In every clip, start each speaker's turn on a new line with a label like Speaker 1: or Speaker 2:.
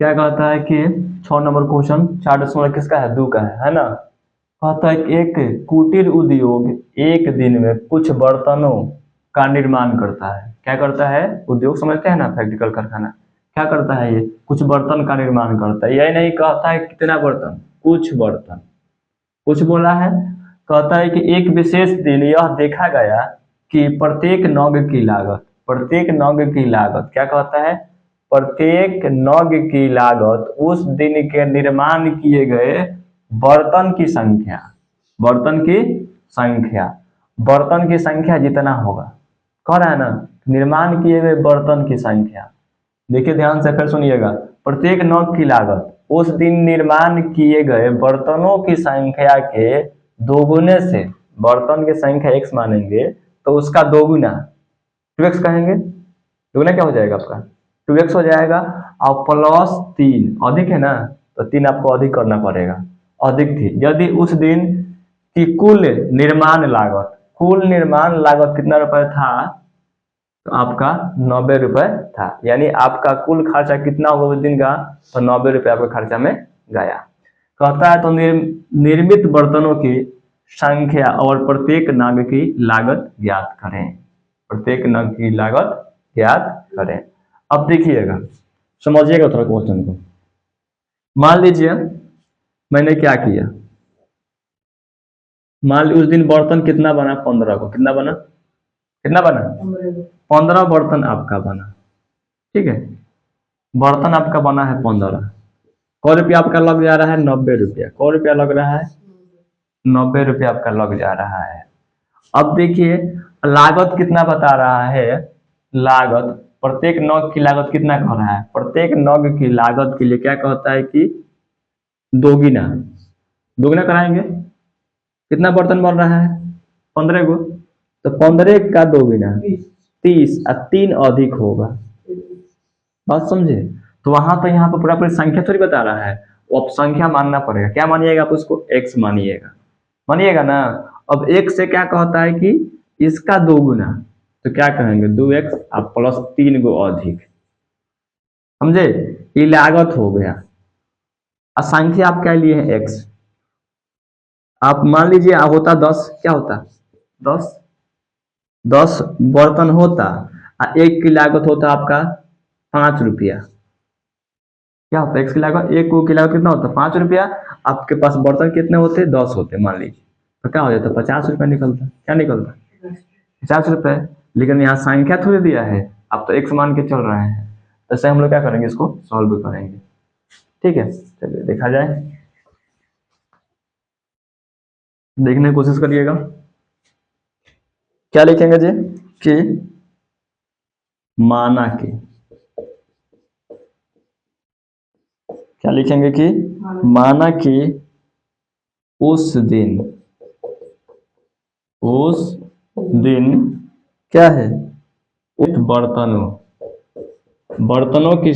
Speaker 1: क्या कहता है कि 6 नंबर क्वेश्चन 4 किसका है, 2 का है ना। कहता है कि एक कुटीर उद्योग एक दिन में कुछ बर्तनों का निर्माण करता है। क्या करता है, उद्योग समझते हैं ना, प्रैक्टिकल कारखाना। क्या करता है, ये कुछ बर्तन का निर्माण करता है। यही नहीं कहता है कितना बर्तन, कुछ बर्तन, कुछ बोला है। कहता है कि एक विशेष दिन यह देखा गया कि प्रत्येक नग की लागत क्या कहता है, प्रत्येक नग की लागत उस दिन के निर्माण किए गए बर्तन की संख्या, बर्तन की संख्या, बर्तन की संख्या जितना होगा। कह रहा है ना, निर्माण किए गए बर्तन की संख्या। देखिए ध्यान से फिर सुनिएगा, प्रत्येक नग की लागत उस दिन निर्माण किए गए बर्तनों की संख्या के दोगुने से, बर्तन की संख्या x मानेंगे तो उसका दोगुना 2x कहेंगे। दोगुना क्या हो जाएगा आपका, 2x हो जाएगा। और +3 अधिक है ना, तो 3 आपको अधिक करना पड़ेगा, अधिक थी। यदि उस दिन की कुल निर्माण लागत कितना रुपए था, तो आपका 90 रुपए था। यानी आपका कुल खर्चा कितना होगा उस दिन का, तो 90 रुपए आपका खर्चा में गया। कहता है तो निर्मित बर्तनों की संख्या और प्रत्येक नग की लागत ज्ञात करें, प्रत्येक नग की लागत ज्ञात करें। अब देखिएगा, समझिएगा थोड़ा क्वेश्चन को। मान लीजिए मैंने क्या किया, मान ली उस दिन बर्तन कितना बना, 15 को, कितना बना, 15 बर्तन आपका बना। ठीक है, बर्तन आपका बना है 15। क रुपया आपका लग जा रहा है, 90 रुपया। क रुपया लग रहा है, 90 रुपया आपका लग जा रहा है। अब देखिए लागत कितना बता रहा है, लागत प्रत्येक नग की लागत कितना कह रहा है, प्रत्येक नग की लागत के लिए क्या कहता है कि दोगुना, दोगुना कराएंगे। कितना बर्तन बन रहा है, 15 को, तो 15 का दोगुना 30 और 3 अधिक होगा। बात समझे, तो वहां तो यहाँ पर पूरा पूरी संख्या थोड़ी बता रहा है, वो अब संख्या मानना पड़ेगा। क्या मानिएगा आप उसको, x मानिएगा, मानिएगा ना। अब x से क्या कहता है कि इसका दोगुना, तो क्या कहेंगे 2x और +3 को अधिक, समझे, ये लागत हो गया। और संख्या आप क्या लिए हैं, x। आप मान लीजिए होता 10, क्या होता 10 बर्तन होता, और एक की लागत होता आपका 5 रुपया। क्या होता है, x की लागत, एक की लागत कितना होता है, 5 रुपया। आपके पास बर्तन कितने होते, 10 होते मान लीजिए, तो क्या हो जाता, 50 रुपया निकलता। क्या निकलता, 50 रुपए। लेकिन यहाँ संख्या थोड़ी दिया है, आप तो x मान के चल रहे हैं। तो ऐसे हम लोग क्या करेंगे, इसको सॉल्व करेंगे। ठीक है, चलिए देखा जाए, देखने की कोशिश करिएगा। क्या लिखेंगे जी, कि माना कि, क्या लिखेंगे कि माना कि उस दिन क्या है, उस बर्तनों की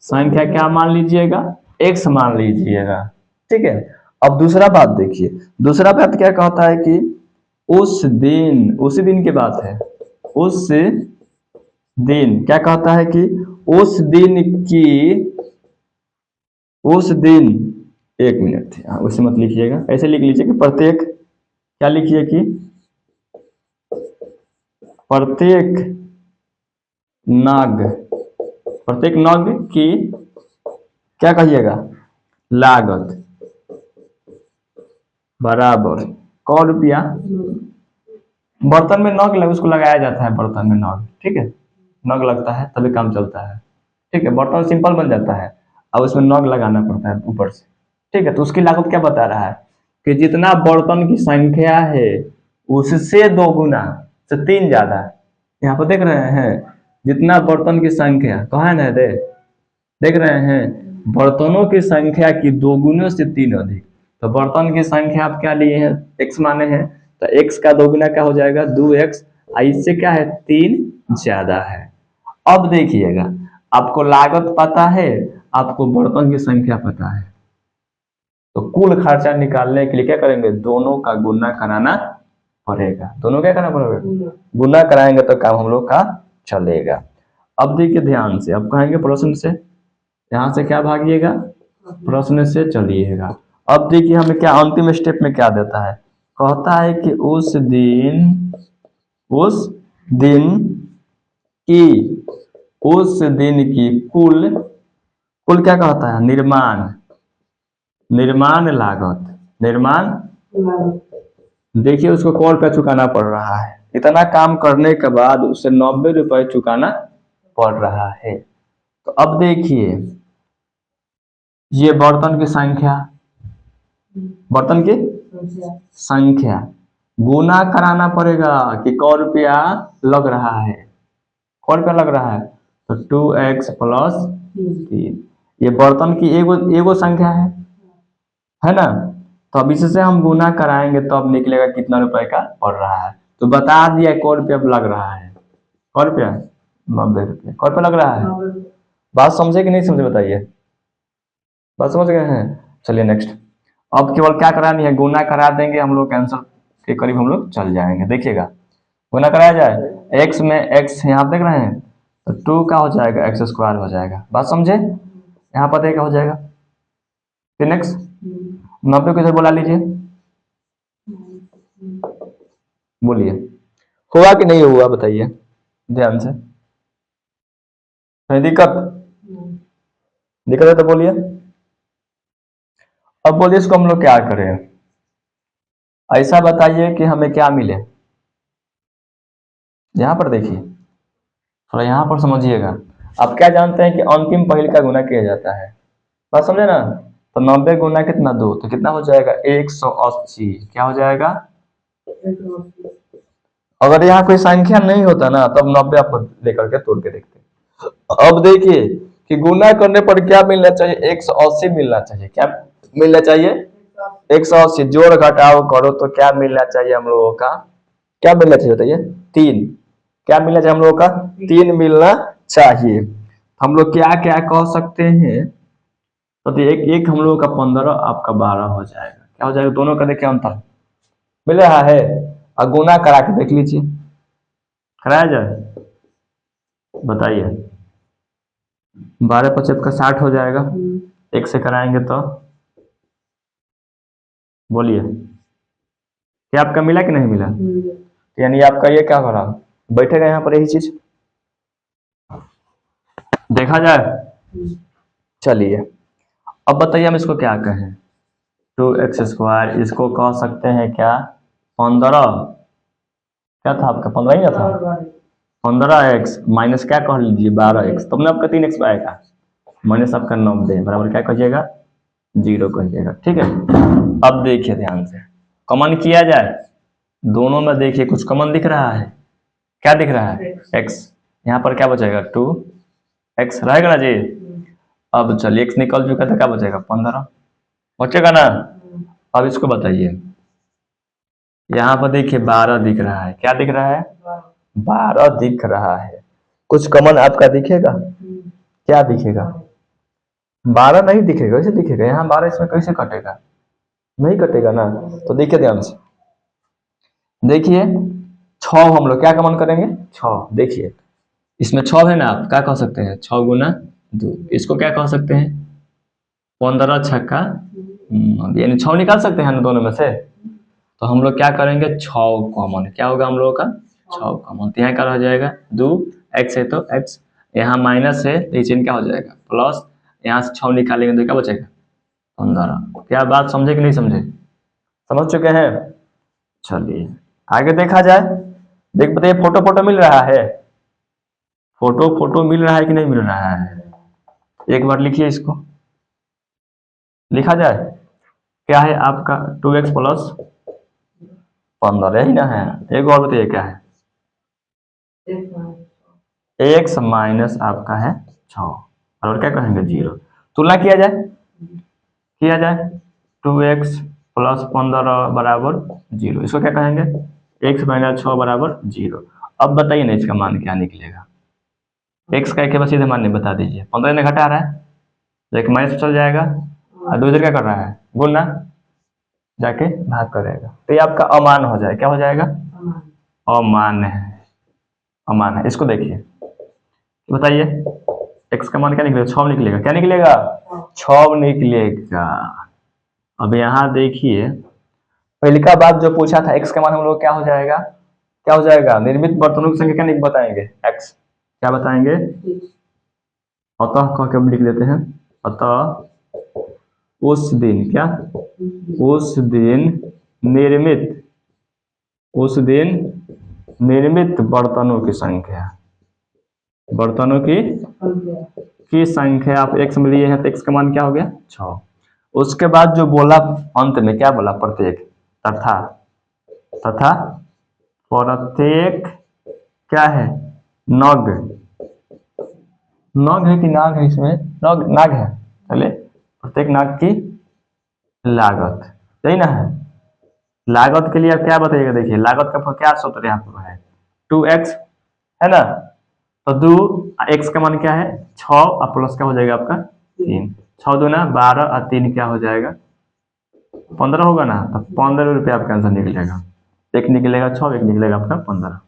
Speaker 1: संख्या क्या मान लीजिएगा, x मान लीजिएगा। ठीक है, अब दूसरा बात देखिए, दूसरा बात क्या कहता है कि उसी दिन की बात है, उस दिन क्या कहता है कि उस दिन 1 मिनट, उसे मत लिखिएगा, ऐसे लिख लीजिए कि प्रत्येक, क्या लिखिए कि प्रत्येक नग की क्या कहिएगा, लागत बराबर क रुपया। बर्तन में नग लगे, उसको लगाया जाता है बर्तन में नग। ठीक है, नग लगता है तभी काम चलता है। ठीक है, बर्तन सिंपल बन जाता है, अब उसमें नग लगाना पड़ता है ऊपर से। ठीक है, तो उसकी लागत क्या बता रहा है कि जितना बर्तन की संख्या है उससे 2 गुना से 3 ज्यादा है। यहाँ पर देख रहे हैं, जितना बर्तन की संख्या कहा है ना, देख रहे हैं, बर्तनों की संख्या की 2 गुने से 3 अधिक। तो बर्तन की संख्या आप क्या लिए हैं, x माने हैं, तो x का 2 गुना क्या हो जाएगा, 2x, इससे क्या है 3 ज्यादा है। अब देखिएगा, आपको लागत पता है, आपको बर्तन की संख्या पता है, तो कुल खर्चा निकालने के लिए क्या करेंगे, दोनों का गुना कराना पड़ेगा। दोनों क्या करना पड़ेगा, गुना कराएंगे तो काम हम लोग का चलेगा। अब देखिए ध्यान से, अब कहेंगे प्रश्न से, यहाँ से क्या भागिएगा, प्रश्न से चलिएगा। अब देखिए हमें क्या अंतिम स्टेप में क्या देता है, कहता है कि उस की उस दिन की कुल कुल क्या कहता है, निर्माण लागत। देखिए उसको कौन रुपया चुकाना पड़ रहा है, इतना काम करने के बाद उसे 90 रुपए चुकाना पड़ रहा है। तो अब देखिए ये बर्तन की संख्या गुना कराना पड़ेगा कि कौ रुपया लग रहा है, कौ रुपया लग रहा है, तो 2x प्लस 3, ये बर्तन की एगो संख्या है ना। तो अब इससे हम गुना कराएंगे तो अब निकलेगा कितना रुपए का पड़ रहा है। तो बता दिया कौ रुपया लग रहा है, कौ रुपया 90 रुपये, कौ रुपया लग रहा है। बात समझे कि नहीं समझे बताइए, बात समझ गए हैं। चलिए नेक्स्ट, अब केवल क्या करानी है, गुना करा देंगे हम लोग, आंसर के करीब हम लोग चल जाएंगे। देखिएगा गुना कराया जाए, x में x यहाँ देख रहे हैं तो 2 का हो जाएगा x स्क्वायर हो जाएगा, बात समझे। यहाँ पर क्या हो जाएगा, फिर नेक्स्ट 90 को इधर बुला लीजिए, बोलिए हुआ कि नहीं हुआ बताइए ध्यान से, दिक्कत है तो बोलिए। अब बोलिए इसको हम लोग क्या करें, ऐसा बताइए कि हमें क्या मिले। यहाँ पर देखिए थोड़ा यहाँ पर समझिएगा, आप क्या जानते हैं कि अंतिम पहल का गुना किया जाता है, बात समझे ना। तो 90 गुना कितना 2, तो कितना हो जाएगा 180, क्या हो जाएगा। अगर यहाँ कोई संख्या नहीं होता ना तब 90 आप लेकर के तोड़ के देखते। अब देखिए कि गुना करने पर क्या मिलना चाहिए, 180 मिलना चाहिए, क्या मिलना चाहिए 180, जोड़ घटाव करो तो क्या मिलना चाहिए हम लोगों का, क्या मिलना चाहिए बताइए 3, क्या मिलना चाहिए हम लोगों का 3 मिलना चाहिए। हम लोग क्या क्या कह सकते हैं, तो एक एक हम लोगों का 15 आपका 12 हो जाएगा, क्या हो जाएगा, दोनों का देखिए अंतर मिल रहा है। और गुना करा के देख लीजिए, कराया जाए बताइए, 12 का 60 हो जाएगा, एक से कराएंगे तो बोलिए क्या आपका मिला कि नहीं मिला, यानी आपका ये क्या हो रहा, बैठेगा यहाँ पर यही चीज देखा जाए। चलिए अब बताइए हम इसको क्या कहें, 2x स्क्वायर, इसको कह सकते हैं क्या 15, क्या था आपका 15 ही ना था, 15x माइनस क्या कह लीजिए 12x, तब ना आपका 3x आएगा, माइनस आपका 90 बराबर क्या कहिएगा 0 कहिएगा, ठीक है। अब देखिए ध्यान से, कॉमन किया जाए, दोनों में देखिए कुछ कॉमन दिख रहा है, क्या दिख रहा है x, यहाँ पर क्या बचेगा 2x रहेगा ना जी। अब चलिए x निकल चुका था, क्या बचेगा 15 बचेगा ना। अब इसको बताइए, यहाँ पर देखिए 12 दिख रहा है, क्या दिख रहा है 12 दिख रहा है, कुछ कॉमन आपका दिखेगा, क्या दिखेगा 12 नहीं दिखेगा, कैसे दिखेगा, यहाँ 12 इसमें कैसे कटेगा, नहीं कटेगा ना। तो देखिए ध्यान से, देखिए 6 हम लोग क्या कॉमन करेंगे 6, देखिए इसमें 6 है ना, आप क्या कह सकते हैं 6 गुना 2, इसको क्या कह सकते हैं 15 छक्का, यानी 6 निकाल सकते हैं ना दोनों में से। तो हम लोग क्या करेंगे 6 कॉमन, क्या होगा हम लोगों का 6 कॉमन, तो यहाँ क्या रह जाएगा 2 x है तो x, यहाँ माइनस है तो चिन्ह क्या हो जाएगा प्लस, यहाँ से 6 निकालेंगे तो क्या बचेगा 15। क्या बात समझे कि नहीं समझे, समझ चुके हैं। चलिए आगे देखा जाए, देख बताइए फोटो मिल रहा है, फोटो मिल रहा है कि नहीं मिल रहा है, एक बार लिखिए इसको, लिखा जाए क्या है आपका 2x प्लस 15 यही ना है, एक और बताइए क्या है x माइनस आपका है 6, और क्या कहेंगे 0, तुलना किया जाए 2x प्लस 15 बराबर 0, इसको क्या कहेंगे x माइनस 6 बराबर 0। अब बताइए ना इसका मान क्या निकलेगा, x का एक सीधे मान नहीं बता दीजिए, 15 ने घटा रहा है तो एक माइनस चल जाएगा, और दूसरे क्या कर रहा है गुना, जाके भाग करेगा, तो ये आपका अमान हो जाए, क्या हो जाएगा अमान है, अमान है। इसको देखिए बताइए x का मान क्या निकलेगा? 6 निकलेगा। क्या निकलेगा? 6 निकलेगा। अब यहाँ देखिए पहले का बात जो पूछा था x का मान हम लोग क्या हो जाएगा? क्या हो जाएगा? निर्मित बर्तनों की संख्या क्या नहीं बताएंगे? x क्या बताएंगे? अतः कह के हम लिख देते हैं। अतः उस दिन क्या? उस दिन निर्मित, उस दिन निर्मित बर्तनों की संख्या, बर्तनों की संख्या आप x में लिए हैं तो x का मान क्या हो गया? 6। उसके बाद जो बोला अंत में क्या बोला? प्रत्येक तथा, तथा प्रत्येक क्या है? नग, नग है कि नाग है? इसमें नग, नाग है। चलिए प्रत्येक नाग की लागत, यही ना है? लागत के लिए आप क्या बताइएगा? देखिए लागत का क्या सूत्र यहाँ पर है? 2x है ना, तो 2 x का मान क्या है? 6 और प्लस क्या हो जाएगा आपका? 3। 6 दूना 12 और 3 क्या हो जाएगा? 15 होगा ना, तो 15 रुपये आपका आंसर निकलेगा। एक निकलेगा 6, एक निकलेगा आपका 15।